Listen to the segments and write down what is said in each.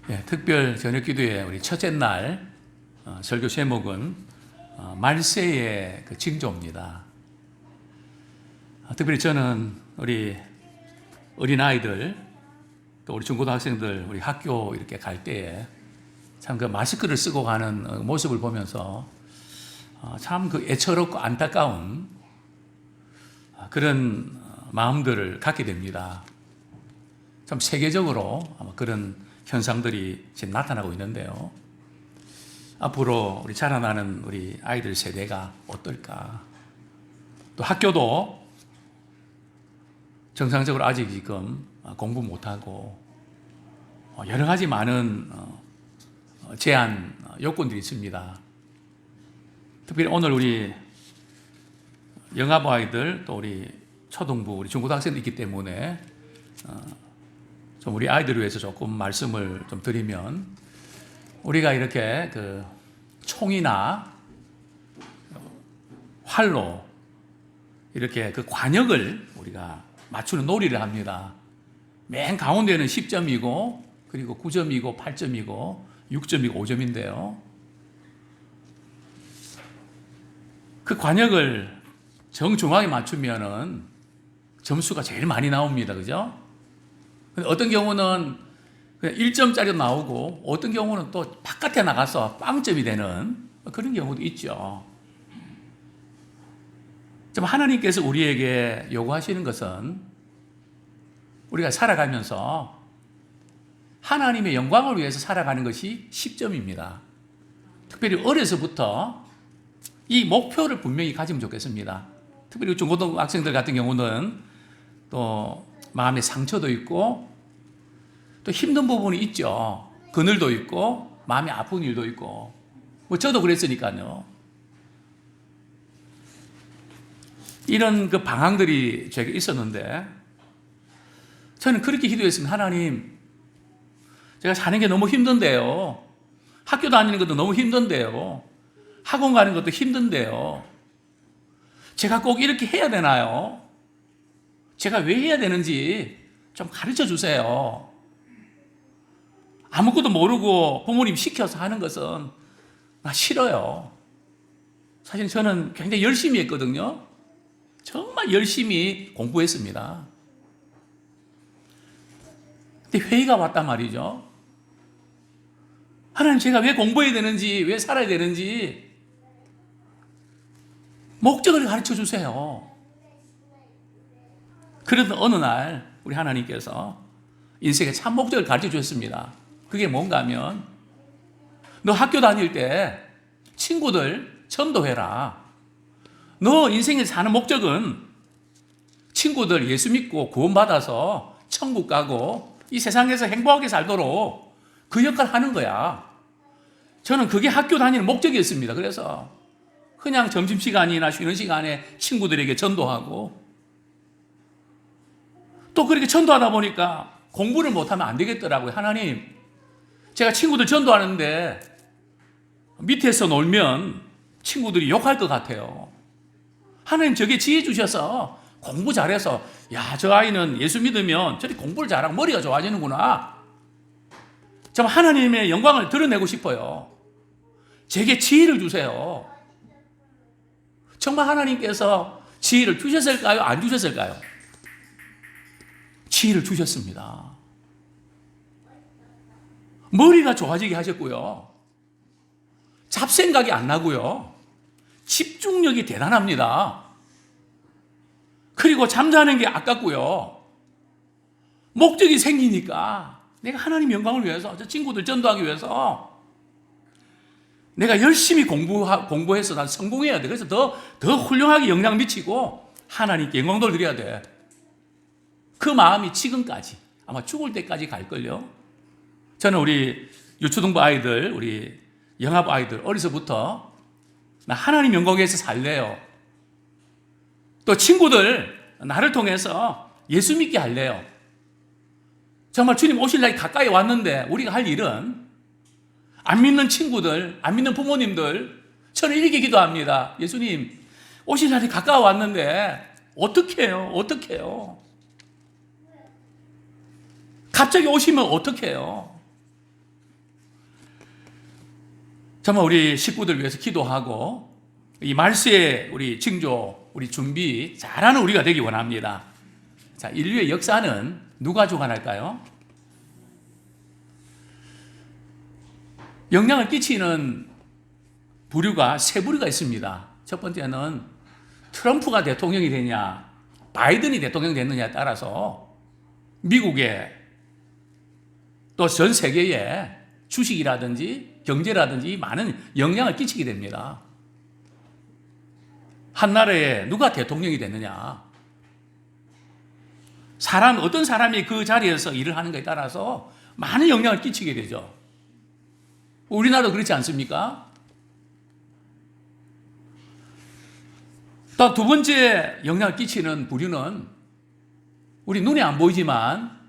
특별 저녁 기도회 우리 첫째 날 설교 제목은 말세의 그 징조입니다. 특별히 저는 우리 어린아이들 또 우리 중고등학생들 우리 학교 이렇게 갈 때에 참 그 마스크를 쓰고 가는 모습을 보면서 참 그 애처롭고 안타까운 그런 마음들을 갖게 됩니다. 참 세계적으로 아마 그런 현상들이 지금 나타나고 있는데요. 앞으로 우리 자라나는 우리 아이들 세대가 어떨까? 또 학교도 정상적으로 아직 지금 공부 못하고 여러 가지 많은 제한 요건들이 있습니다. 특별히 오늘 우리 영아부 아이들 또 우리 초등부 우리 중고등학생도 있기 때문에 좀 우리 아이들을 위해서 조금 말씀을 좀 드리면, 우리가 이렇게 그 총이나 활로 이렇게 그 관역을 우리가 맞추는 놀이를 합니다. 맨 가운데는 10점이고 그리고 9점이고 8점이고 6점이고 5점인데요. 그 관역을 정중하게 맞추면은 점수가 제일 많이 나옵니다. 그죠? 근데 어떤 경우는 그냥 1점짜리도 나오고 어떤 경우는 또 바깥에 나가서 빵점이 되는 그런 경우도 있죠. 좀 하나님께서 우리에게 요구하시는 것은 우리가 살아가면서 하나님의 영광을 위해서 살아가는 것이 10점입니다. 특별히 어려서부터 이 목표를 분명히 가지면 좋겠습니다. 특별히 중고등학생들 같은 경우는 또 마음의 상처도 있고 또 힘든 부분이 있죠. 그늘도 있고 마음이 아픈 일도 있고 뭐 저도 그랬으니까요. 이런 그 방황들이 제게 있었는데 저는 그렇게 기도했습니다. 하나님, 제가 사는 게 너무 힘든데요. 학교 다니는 것도 너무 힘든데요. 학원 가는 것도 힘든데요. 제가 꼭 이렇게 해야 되나요? 제가 왜 해야 되는지 좀 가르쳐 주세요. 아무것도 모르고 부모님 시켜서 하는 것은 나 싫어요. 사실 저는 굉장히 열심히 했거든요. 정말 열심히 공부했습니다. 근데 회의가 왔단 말이죠. 하나님, 제가 왜 공부해야 되는지, 왜 살아야 되는지 목적을 가르쳐 주세요. 그러던 어느 날 우리 하나님께서 인생의 참 목적을 가르쳐 주셨습니다. 그게 뭔가 하면, 너 학교 다닐 때 친구들 전도해라. 너 인생에 사는 목적은 친구들 예수 믿고 구원받아서 천국 가고 이 세상에서 행복하게 살도록 그 역할을 하는 거야. 저는 그게 학교 다니는 목적이었습니다. 그래서 그냥 점심시간이나 쉬는 시간에 친구들에게 전도하고, 또 그렇게 전도하다 보니까 공부를 못하면 안 되겠더라고요. 하나님, 제가 친구들 전도하는데 밑에서 놀면 친구들이 욕할 것 같아요. 하나님, 저게 지혜 주셔서 공부 잘해서, 야, 저 아이는 예수 믿으면 저렇게 공부를 잘하고 머리가 좋아지는구나. 정말 하나님의 영광을 드러내고 싶어요. 제게 지혜를 주세요. 정말 하나님께서 지혜를 주셨을까요? 안 주셨을까요? 지혜를 주셨습니다. 머리가 좋아지게 하셨고요. 잡생각이 안 나고요. 집중력이 대단합니다. 그리고 잠자는 게 아깝고요. 목적이 생기니까 내가 하나님 영광을 위해서, 저 친구들 전도하기 위해서 내가 열심히 공부해서 난 성공해야 돼. 그래서 더 훌륭하게 영향 미치고 하나님께 영광을 드려야 돼. 그 마음이 지금까지, 아마 죽을 때까지 갈걸요. 저는 우리 유초등부 아이들, 우리 영아부 아이들 어려서부터 나 하나님 영광 위해서 살래요. 또 친구들 나를 통해서 예수 믿게 할래요. 정말 주님 오실 날이 가까이 왔는데 우리가 할 일은 안 믿는 친구들, 안 믿는 부모님들, 저는 이렇게 기도합니다. 예수님, 오실 날이 가까워왔는데 어떻게 해요? 어떻게 해요? 갑자기 오시면 어떡해요? 정말 우리 식구들 위해서 기도하고 이 말세의 우리 징조, 우리 준비 잘하는 우리가 되기 원합니다. 자, 인류의 역사는 누가 주관할까요? 영향을 끼치는 부류가 세 부류가 있습니다. 첫 번째는 트럼프가 대통령이 되냐, 바이든이 대통령이 됐느냐에 따라서 미국에 또 전 세계에 주식이라든지 경제라든지 많은 영향을 끼치게 됩니다. 한 나라에 누가 대통령이 됐느냐, 어떤 사람이 그 자리에서 일을 하는가에 따라서 많은 영향을 끼치게 되죠. 우리나라도 그렇지 않습니까? 또 두 번째 영향을 끼치는 부류는 우리 눈에 안 보이지만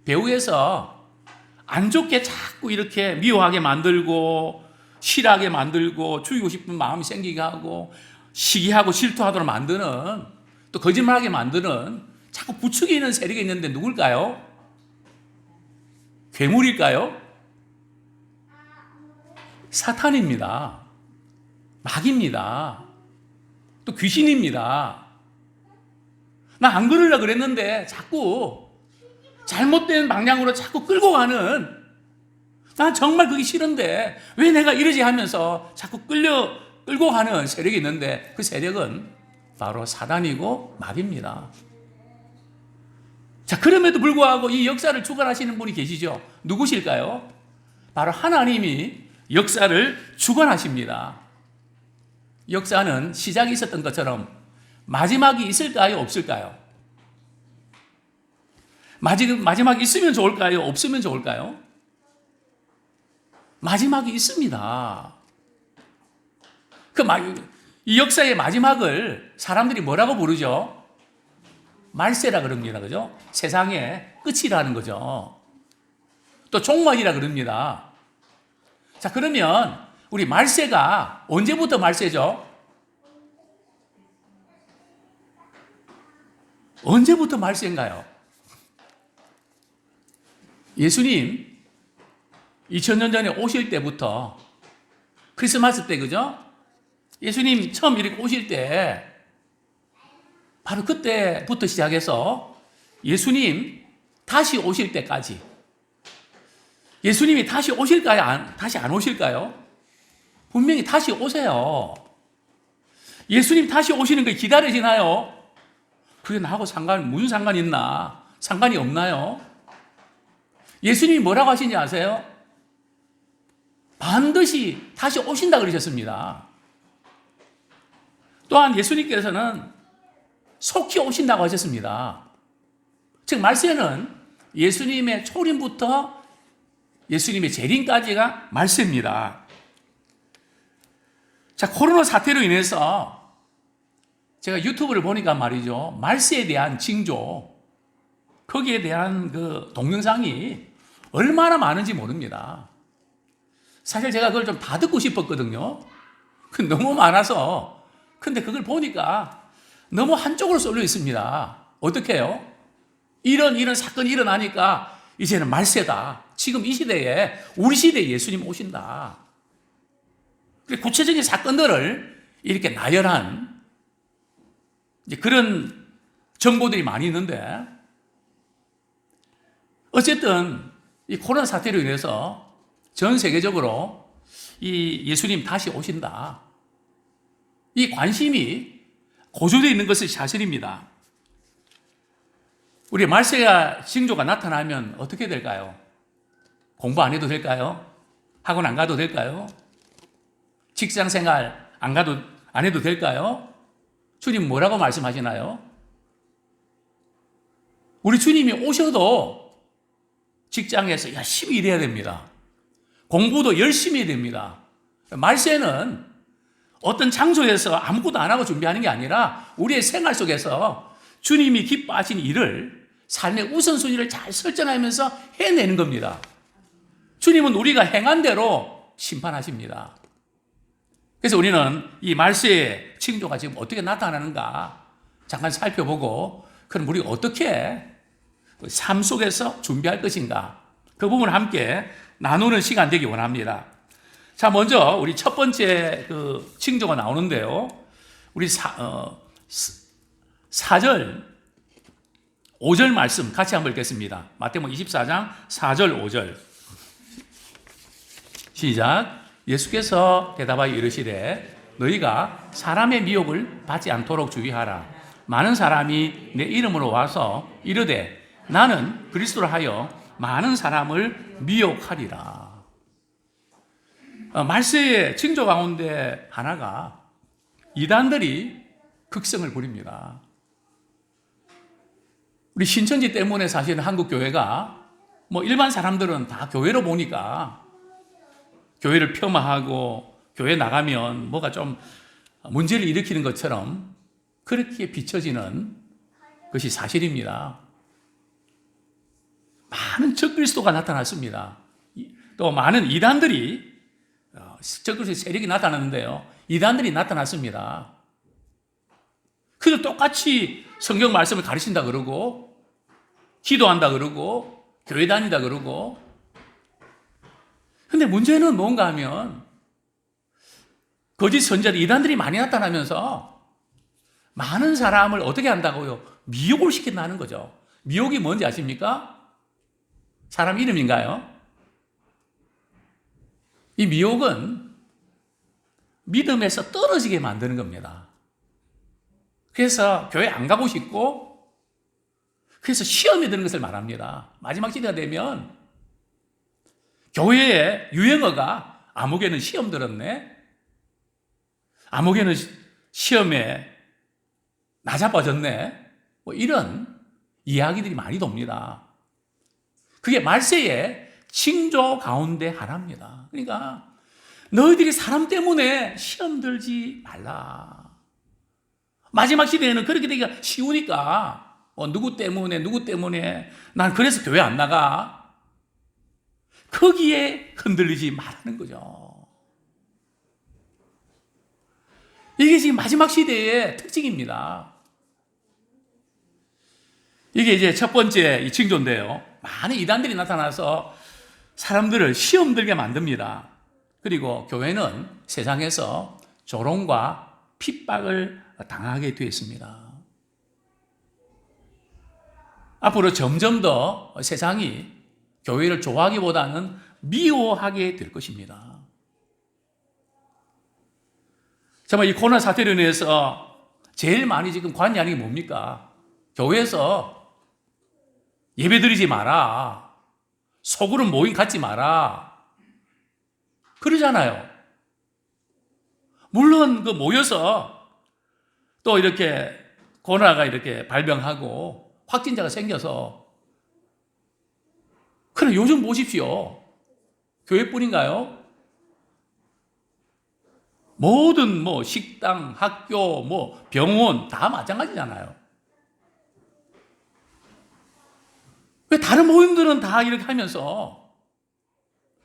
배후에서 안 좋게 자꾸 이렇게 미워하게 만들고 싫어하게 만들고 죽이고 싶은 마음이 생기게 하고 시기하고 질투하도록 만드는, 또 거짓말하게 만드는 자꾸 부추기에 있는 세력이 있는데 누굴까요? 괴물일까요? 사탄입니다. 마귀입니다. 또 귀신입니다. 나 안 그러려고 그랬는데 자꾸 잘못된 방향으로 자꾸 끌고 가는, 난 정말 그게 싫은데 왜 내가 이러지 하면서 자꾸 끌고 가는 세력이 있는데 그 세력은 바로 사단이고 마귀입니다. 자, 그럼에도 불구하고 이 역사를 주관하시는 분이 계시죠. 누구실까요? 바로 하나님이 역사를 주관하십니다. 역사는 시작이 있었던 것처럼 마지막이 있을까요? 없을까요? 마지막이 있으면 좋을까요? 없으면 좋을까요? 마지막이 있습니다. 이 역사의 마지막을 사람들이 뭐라고 부르죠? 말세라 그럽니다. 그죠? 세상의 끝이라는 거죠. 또 종말이라 그럽니다. 자, 그러면 우리 말세가 언제부터 말세죠? 언제부터 말세인가요? 예수님 2000년 전에 오실 때부터, 크리스마스 때, 그죠? 예수님 처음 이렇게 오실 때 바로 그때부터 시작해서 예수님 다시 오실 때까지, 예수님이 다시 오실까요? 다시 안 오실까요? 분명히 다시 오세요. 예수님 다시 오시는 거 기다려지나요? 그게 나하고 무슨 상관이 있나? 상관이 없나요? 예수님이 뭐라고 하신지 아세요? 반드시 다시 오신다 그러셨습니다. 또한 예수님께서는 속히 오신다고 하셨습니다. 즉 말세는 예수님의 초림부터 예수님의 재림까지가 말세입니다. 자, 코로나 사태로 인해서 제가 유튜브를 보니까 말이죠, 말세에 대한 징조, 거기에 대한 그 동영상이 얼마나 많은지 모릅니다. 사실 제가 그걸 좀 다 듣고 싶었거든요. 너무 많아서. 근데 그걸 보니까 너무 한쪽으로 쏠려 있습니다. 어떻게 해요? 이런 사건이 일어나니까 이제는 말세다. 지금 이 시대에, 우리 시대에 예수님 오신다. 구체적인 사건들을 이렇게 나열한 이제 그런 정보들이 많이 있는데, 어쨌든 이 코로나 사태로 인해서 전 세계적으로 이 예수님 다시 오신다, 이 관심이 고조되어 있는 것이 사실입니다. 우리 말세가 징조가 나타나면 어떻게 될까요? 공부 안 해도 될까요? 학원 안 가도 될까요? 직장 생활 안 해도 될까요? 주님 뭐라고 말씀하시나요? 우리 주님이 오셔도 직장에서 열심히 일해야 됩니다. 공부도 열심히 해야 됩니다. 말세는 어떤 장소에서 아무것도 안 하고 준비하는 게 아니라 우리의 생활 속에서 주님이 기뻐하신 일을, 삶의 우선순위를 잘 설정하면서 해내는 겁니다. 주님은 우리가 행한 대로 심판하십니다. 그래서 우리는 이 말세의 징조가 지금 어떻게 나타나는가 잠깐 살펴보고, 그럼 우리가 어떻게 삶 속에서 준비할 것인가, 그 부분을 함께 나누는 시간 되기 원합니다. 자, 먼저 우리 첫 번째 그 징조가 나오는데요. 우리 4절, 5절 말씀 같이 한번 읽겠습니다. 마태복음 24장 4절, 5절. 시작. 예수께서 대답하여 이르시되 너희가 사람의 미혹을 받지 않도록 주의하라. 많은 사람이 내 이름으로 와서 이르되 나는 그리스도라 하여 많은 사람을 미혹하리라. 말세의 징조 가운데 하나가 이단들이 극성을 부립니다. 우리 신천지 때문에 사실은 한국 교회가 뭐 일반 사람들은 다 교회로 보니까 교회를 폄하하고 교회 나가면 뭐가 좀 문제를 일으키는 것처럼 그렇게 비춰지는 것이 사실입니다. 많은 적그리스도가 나타났습니다. 또 많은 이단들이 적그리스도 세력이 나타났는데요. 이단들이 나타났습니다. 그래서 똑같이 성경 말씀을 가르친다 그러고 기도한다 그러고 교회 다닌다 그러고 근데 문제는 뭔가 하면 거짓 선지자 이단들이 많이 나타나면서 많은 사람을 어떻게 한다고요? 미혹을 시킨다는 거죠. 미혹이 뭔지 아십니까? 사람 이름인가요? 이 미혹은 믿음에서 떨어지게 만드는 겁니다. 그래서 교회 안 가고 싶고 그래서 시험에 드는 것을 말합니다. 마지막 시대가 되면 교회의 유행어가 아무개는 시험 들었네. 아무개는 시험에 나자빠졌네. 뭐 이런 이야기들이 많이 돕니다. 그게 말세의 징조 가운데 하나입니다. 그러니까 너희들이 사람 때문에 시험 들지 말라. 마지막 시대에는 그렇게 되기가 쉬우니까 누구 때문에 난 그래서 교회 안 나가. 거기에 흔들리지 말라는 거죠. 이게 지금 마지막 시대의 특징입니다. 이게 이제 첫 번째 이 징조인데요. 많은 이단들이 나타나서 사람들을 시험 들게 만듭니다. 그리고 교회는 세상에서 조롱과 핍박을 당하게 되어 있습니다. 앞으로 점점 더 세상이 교회를 좋아하기보다는 미워하게 될 것입니다. 정말 이 코로나 사태로 인해서 제일 많이 지금 관여하는 게 뭡니까? 교회에서 예배드리지 마라. 소그룹 모임 갖지 마라. 그러잖아요. 물론 그 모여서 또 이렇게 코로나가 이렇게 발병하고 확진자가 생겨서 그래 요즘 보십시오. 교회뿐인가요? 모든 뭐 식당, 학교, 뭐 병원 다 마찬가지잖아요. 왜 다른 모임들은 다 이렇게 하면서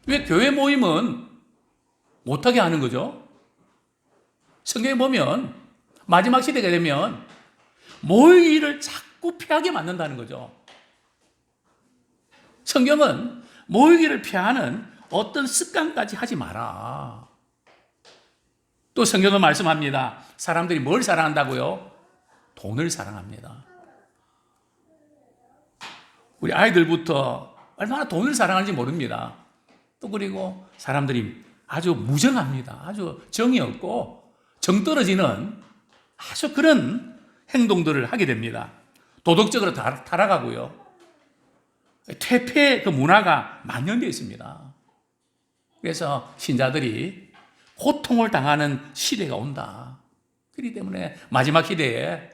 왜 교회 모임은 못하게 하는 거죠? 성경에 보면 마지막 시대가 되면 모이기를 자꾸 피하게 만든다는 거죠. 성경은 모이기를 피하는 어떤 습관까지 하지 마라. 또 성경은 말씀합니다. 사람들이 뭘 사랑한다고요? 돈을 사랑합니다. 우리 아이들부터 얼마나 돈을 사랑하는지 모릅니다. 또 그리고 사람들이 아주 무정합니다. 아주 정이 없고 정 떨어지는 아주 그런 행동들을 하게 됩니다. 도덕적으로 타락하고요. 퇴폐 그 문화가 만연되어 있습니다. 그래서 신자들이 고통을 당하는 시대가 온다. 그렇기 때문에 마지막 시대에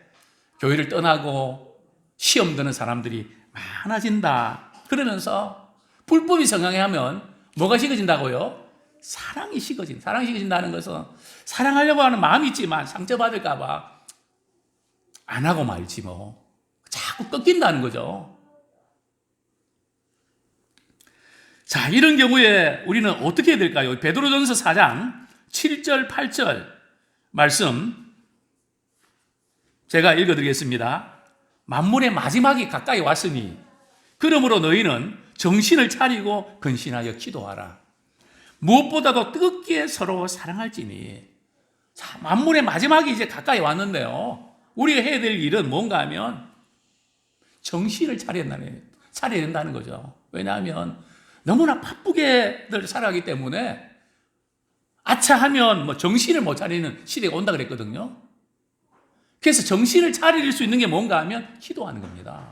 교회를 떠나고 시험 드는 사람들이 많아진다. 그러면서 불법이 성행하면 뭐가 식어진다고요? 사랑이 식어진다. 사랑이 식어진다는 것은 사랑하려고 하는 마음이 있지만 상처받을까 봐 안 하고 말지 뭐. 자꾸 꺾인다는 거죠. 자, 이런 경우에 우리는 어떻게 해야 될까요? 베드로전서 4장 7절, 8절 말씀 제가 읽어드리겠습니다. 만물의 마지막이 가까이 왔으니 그러므로 너희는 정신을 차리고 근신하여 기도하라. 무엇보다도 뜨겁게 서로 사랑할지니. 자, 만물의 마지막이 이제 가까이 왔는데요. 우리가 해야 될 일은 뭔가 하면 정신을 차려야 된다는 거죠. 왜냐하면 너무나 바쁘게들 살아가기 때문에 아차하면 뭐 정신을 못 차리는 시대가 온다 그랬거든요. 그래서 정신을 차릴 수 있는 게 뭔가 하면 기도하는 겁니다.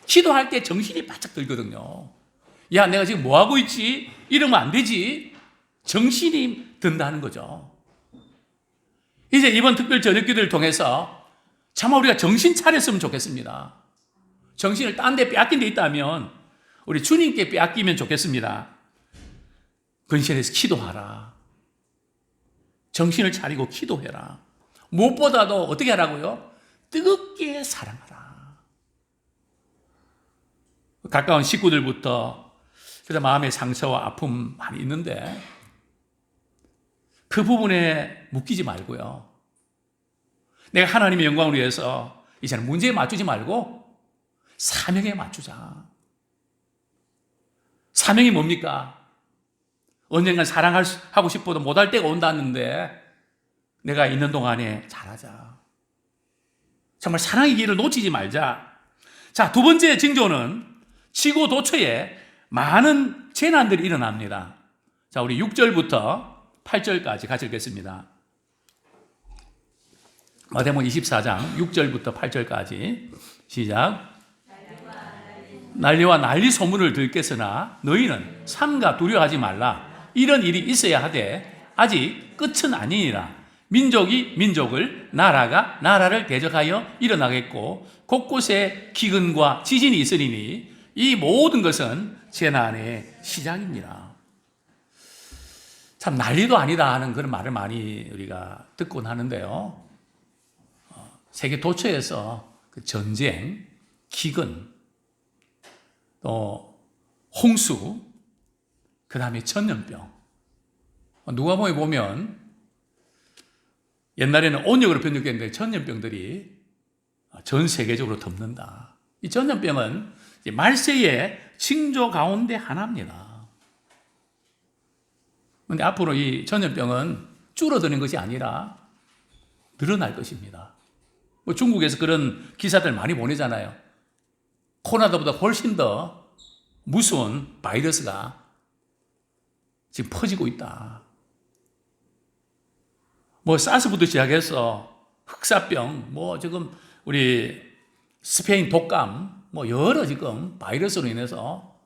기도할 때 정신이 바짝 들거든요. 야, 내가 지금 뭐 하고 있지? 이러면 안 되지. 정신이 든다는 거죠. 이제 이번 특별 저녁 기도를 통해서 정말 우리가 정신 차렸으면 좋겠습니다. 정신을 딴 데 빼앗긴 데 있다면 우리 주님께 빼앗기면 좋겠습니다. 근실에서 기도하라. 정신을 차리고 기도해라. 무엇보다도 어떻게 하라고요? 뜨겁게 사랑하라. 가까운 식구들부터 그래서 마음의 상처와 아픔 많이 있는데 그 부분에 묶이지 말고요. 내가 하나님의 영광을 위해서 이제는 문제에 맞추지 말고 사명에 맞추자. 사명이 뭡니까? 언젠간 사랑하고 싶어도 못할 때가 온다는데 내가 있는 동안에 잘하자. 정말 사랑의 길을 놓치지 말자. 자, 두 번째 징조는 지구 도처에 많은 재난들이 일어납니다. 자, 우리 6절부터 8절까지 같이 읽겠습니다. 마태복음 24장 6절부터 8절까지 시작. 난리와 난리 소문을 듣겠으나 너희는 삼가 두려워하지 말라. 이런 일이 있어야 하되 아직 끝은 아니니라. 민족이 민족을, 나라가 나라를 대적하여 일어나겠고 곳곳에 기근과 지진이 있으리니 이 모든 것은 재난의 시작입니다. 참 난리도 아니다 하는 그런 말을 많이 우리가 듣곤 하는데요. 세계 도처에서 그 전쟁, 기근, 또 홍수, 그 다음에 전염병. 누가복음에 보면 옛날에는 온역으로 번역됐는데 전염병들이 전 세계적으로 덮는다. 이 전염병은 말세의 징조 가운데 하나입니다. 그런데 앞으로 이 전염병은 줄어드는 것이 아니라 늘어날 것입니다. 뭐 중국에서 그런 기사들 많이 보내잖아요. 코로나보다 훨씬 더 무서운 바이러스가 지금 퍼지고 있다. 뭐 사스부터 시작해서 흑사병, 뭐 지금 우리 스페인 독감, 뭐 여러 지금 바이러스로 인해서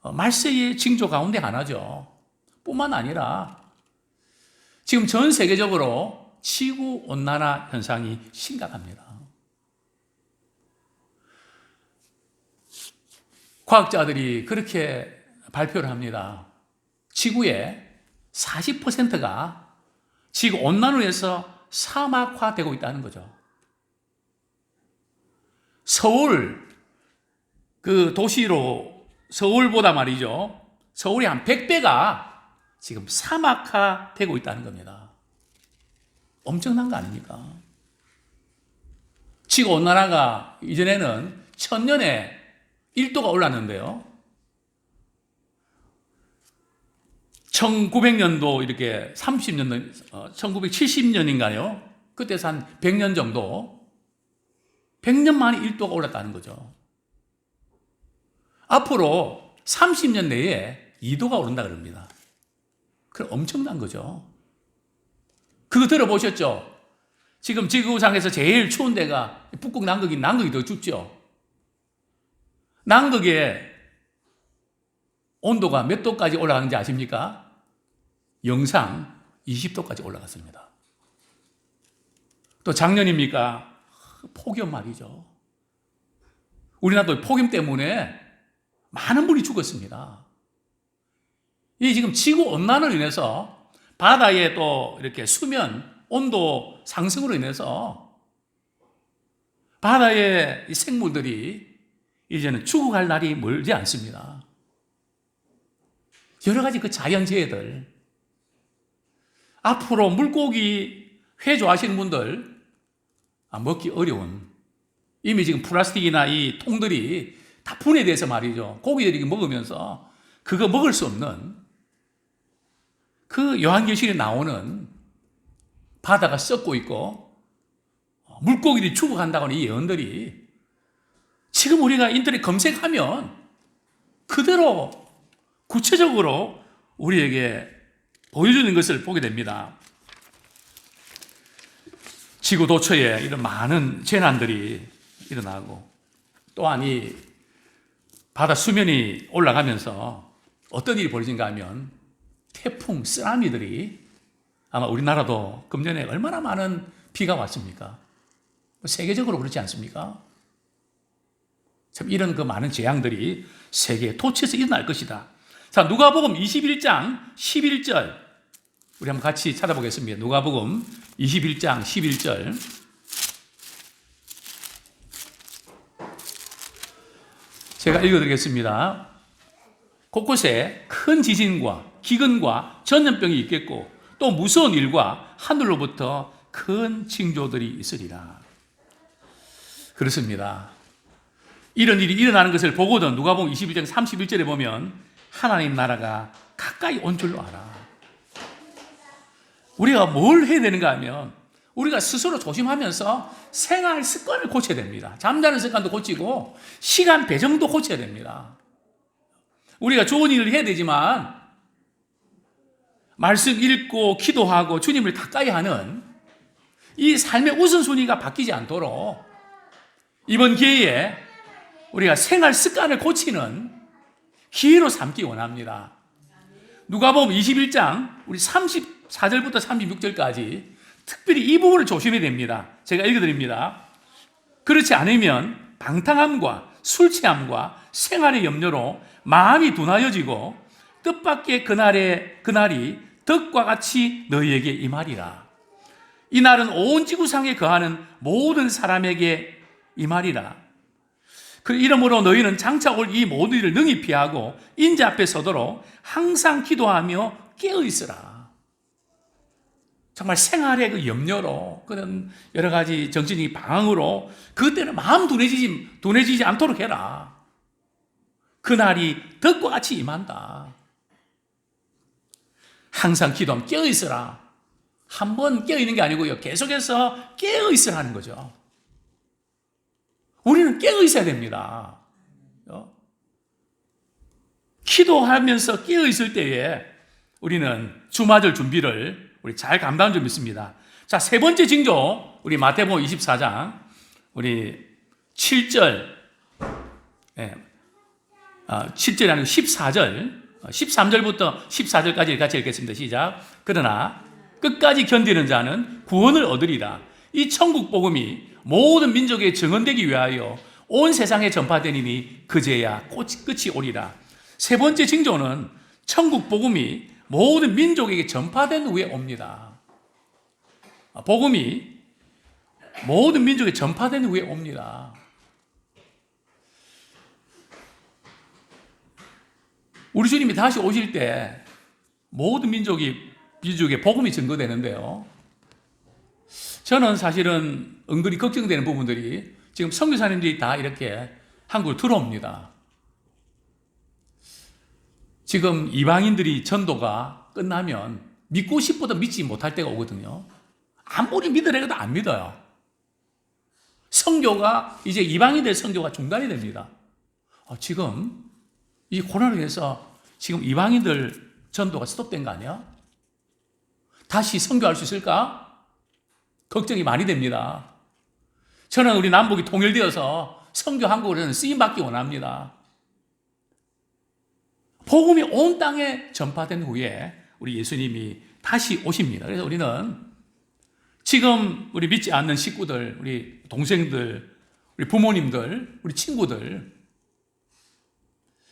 말세의 징조 가운데 하나죠. 뿐만 아니라 지금 전 세계적으로 지구 온난화 현상이 심각합니다. 과학자들이 그렇게 발표를 합니다. 지구의 40%가 지구 온난화로 해서 사막화되고 있다는 거죠. 서울, 그 도시로, 서울보다 말이죠. 서울이 한 100배가 지금 사막화되고 있다는 겁니다. 엄청난 거 아닙니까? 지구 온난화가 이전에는 1000년에 1도가 올랐는데요. 1900년도 이렇게 30년, 1970년인가요? 그때서 한 100년 정도, 100년 만에 1도가 올랐다는 거죠. 앞으로 30년 내에 2도가 오른다 그럽니다. 그럼 엄청난 거죠. 그거 들어보셨죠? 지금 지구상에서 제일 추운 데가 북극 남극이 더 춥죠. 남극의 온도가 몇 도까지 올라가는지 아십니까? 영상 20도까지 올라갔습니다. 또 작년입니까? 폭염 말이죠. 우리나라도 폭염 때문에 많은 분이 죽었습니다. 이 지금 지구 온난화로 인해서 바다의 또 이렇게 수면 온도 상승으로 인해서 바다의 생물들이 이제는 죽어갈 날이 멀지 않습니다. 여러 가지 그 자연재해들, 앞으로 물고기 회 좋아하시는 분들 먹기 어려운, 이미 지금 플라스틱이나 이 통들이 다 분해돼서 말이죠. 고기들이 먹으면서 그거 먹을 수 없는 그 요한계시록에 나오는 바다가 썩고 있고 물고기들이 죽어간다고 하는 이 예언들이 지금 우리가 인터넷 검색하면 그대로 구체적으로 우리에게 보여주는 것을 보게 됩니다. 지구 도처에 이런 많은 재난들이 일어나고 또한 이 바다 수면이 올라가면서 어떤 일이 벌어진가 하면 태풍, 쓰나미들이 아마 우리나라도 금년에 얼마나 많은 비가 왔습니까? 세계적으로 그렇지 않습니까? 참 이런 그 많은 재앙들이 세계 토치에서 일어날 것이다. 자, 누가복음 21장 11절 우리 한번 같이 찾아보겠습니다. 누가복음 21장 11절 제가 읽어드리겠습니다. 곳곳에 큰 지진과 기근과 전염병이 있겠고 또 무서운 일과 하늘로부터 큰 징조들이 있으리라. 그렇습니다. 이런 일이 일어나는 것을 보거든 누가복음 21장 31절에 보면 하나님 나라가 가까이 온 줄로 알아. 우리가 뭘 해야 되는가 하면 우리가 스스로 조심하면서 생활 습관을 고쳐야 됩니다. 잠자는 습관도 고치고 시간 배정도 고쳐야 됩니다. 우리가 좋은 일을 해야 되지만 말씀 읽고 기도하고 주님을 가까이 하는 이 삶의 우선순위가 바뀌지 않도록 이번 기회에 우리가 생활 습관을 고치는 기회로 삼기 원합니다. 누가복음 21장 우리 34절부터 36절까지 특별히 이 부분을 조심해야 됩니다. 제가 읽어드립니다. 그렇지 않으면 방탕함과 술 취함과 생활의 염려로 마음이 둔하여지고 뜻밖의 그날이 덕과 같이 너희에게 임하리라. 이 날은 온 지구상에 거하는 모든 사람에게 임하리라. 그 이러므로 너희는 장차 올 이 모든 일을 능히 피하고 인자 앞에 서도록 항상 기도하며 깨어 있으라. 정말 생활의 그 염려로 그런 여러 가지 정신적인 방황으로 그때는 마음 둔해지지 않도록 해라. 그날이 덕과 같이 임한다. 항상 기도하면 깨어 있으라. 한 번 깨어 있는 게 아니고요. 계속해서 깨어 있으라는 거죠. 우리는 깨어 있어야 됩니다. 기도하면서 깨어 있을 때에 우리는 주맞을 준비를 우리 잘 감당한 줄 믿습니다. 자, 세 번째 징조, 우리 마태복음 24장, 우리 7절, 7절이 아니고 14절, 13절부터 14절까지 같이 읽겠습니다. 시작. 그러나 끝까지 견디는 자는 구원을 얻으리라. 이 천국 복음이 모든 민족에 증언되기 위하여 온 세상에 전파되니니 그제야 끝이 오리라. 세 번째 징조는 천국 복음이 모든 민족에게 전파된 후에 옵니다. 복음이 모든 민족에 전파된 후에 옵니다. 우리 주님이 다시 오실 때 모든 민족에 복음이 증거되는데요. 저는 사실은 은근히 걱정되는 부분들이 지금 선교사님들이 다 이렇게 한국으로 들어옵니다. 지금 이방인들이 전도가 끝나면 믿고 싶어도 믿지 못할 때가 오거든요. 아무리 믿으려고 해도 안 믿어요. 선교가 이제 이방인들 선교가 중단이 됩니다. 지금 이 코로나로 인해서 지금 이방인들 전도가 스톱된 거 아니야? 다시 선교할 수 있을까? 걱정이 많이 됩니다. 저는 우리 남북이 통일되어서 선교 한국으로는 쓰임받기 원합니다. 복음이 온 땅에 전파된 후에 우리 예수님이 다시 오십니다. 그래서 우리는 지금 우리 믿지 않는 식구들, 우리 동생들, 우리 부모님들, 우리 친구들,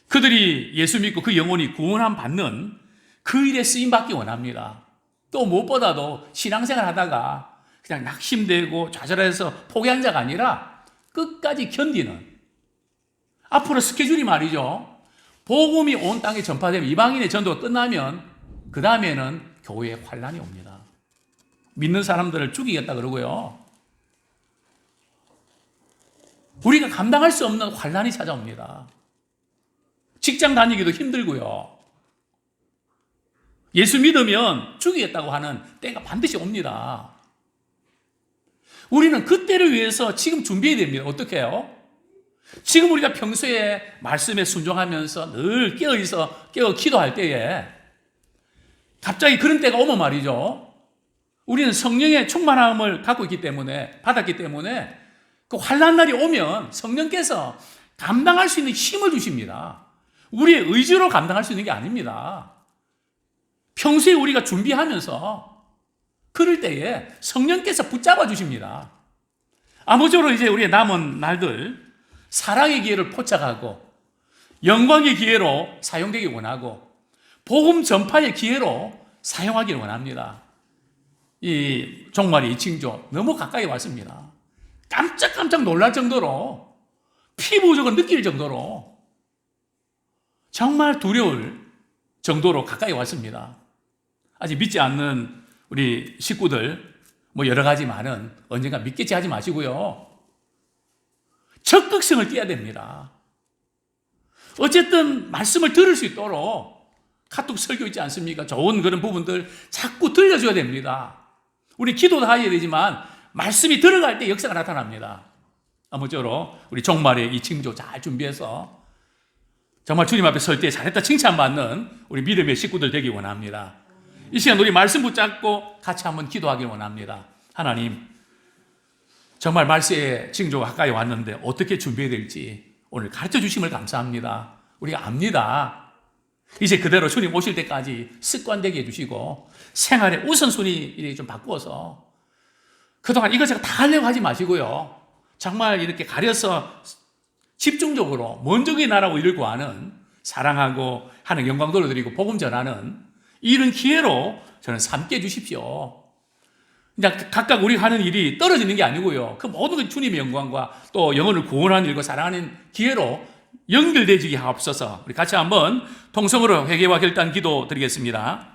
그들이 예수 믿고 그 영혼이 구원함 받는 그 일에 쓰임받기 원합니다. 또 무엇보다도 신앙생활 하다가 그냥 낙심되고 좌절해서 포기한 자가 아니라 끝까지 견디는, 앞으로 스케줄이 말이죠. 복음이 온 땅에 전파되면 이방인의 전도가 끝나면 그 다음에는 교회에 환란이 옵니다. 믿는 사람들을 죽이겠다 그러고요. 우리가 감당할 수 없는 환란이 찾아옵니다. 직장 다니기도 힘들고요. 예수 믿으면 죽이겠다고 하는 때가 반드시 옵니다. 우리는 그 때를 위해서 지금 준비해야 됩니다. 어떻게 해요? 지금 우리가 평소에 말씀에 순종하면서 늘 깨어 기도할 때에 갑자기 그런 때가 오면 말이죠. 우리는 성령의 충만함을 받았기 때문에 그 환난 날이 오면 성령께서 감당할 수 있는 힘을 주십니다. 우리의 의지로 감당할 수 있는 게 아닙니다. 평소에 우리가 준비하면서 그럴 때에 성령께서 붙잡아 주십니다. 아무쪼록 이제 우리의 남은 날들 사랑의 기회를 포착하고 영광의 기회로 사용되기 원하고 복음 전파의 기회로 사용하기를 원합니다. 이 종말의 이 징조 너무 가까이 왔습니다. 깜짝깜짝 놀랄 정도로 피부적으로 느낄 정도로 정말 두려울 정도로 가까이 왔습니다. 아직 믿지 않는 우리 식구들 뭐 여러 가지 많은 언젠가 믿겠지 하지 마시고요. 적극성을 띄어야 됩니다. 어쨌든 말씀을 들을 수 있도록 카톡 설교 있지 않습니까? 좋은 그런 부분들 자꾸 들려줘야 됩니다. 우리 기도도 해야 되지만 말씀이 들어갈 때 역사가 나타납니다. 아무쪼록 우리 종말의 이 징조 잘 준비해서 정말 주님 앞에 설 때 잘했다 칭찬받는 우리 믿음의 식구들 되기 원합니다. 이 시간 우리 말씀 붙잡고 같이 한번 기도하길 원합니다. 하나님, 정말 말씀의 징조가 가까이 왔는데 어떻게 준비해야 될지 오늘 가르쳐 주심을 감사합니다. 우리가 압니다. 이제 그대로 주님 오실 때까지 습관되게 해주시고 생활의 우선순위 좀 바꾸어서 그동안 이것저것 다 하려고 하지 마시고요. 정말 이렇게 가려서 집중적으로 먼저의 나라고 이를 구하는 사랑하고 하는 영광 돌려드리고 복음 전하는 이런 기회로 저는 삼게 해주십시오. 그냥 각각 우리 하는 일이 떨어지는 게 아니고요. 그 모든 것 주님의 영광과 또 영혼을 구원하는 일과 사랑하는 기회로 연결되지게 하옵소서. 우리 같이 한번 통성으로 회개와 결단 기도 드리겠습니다.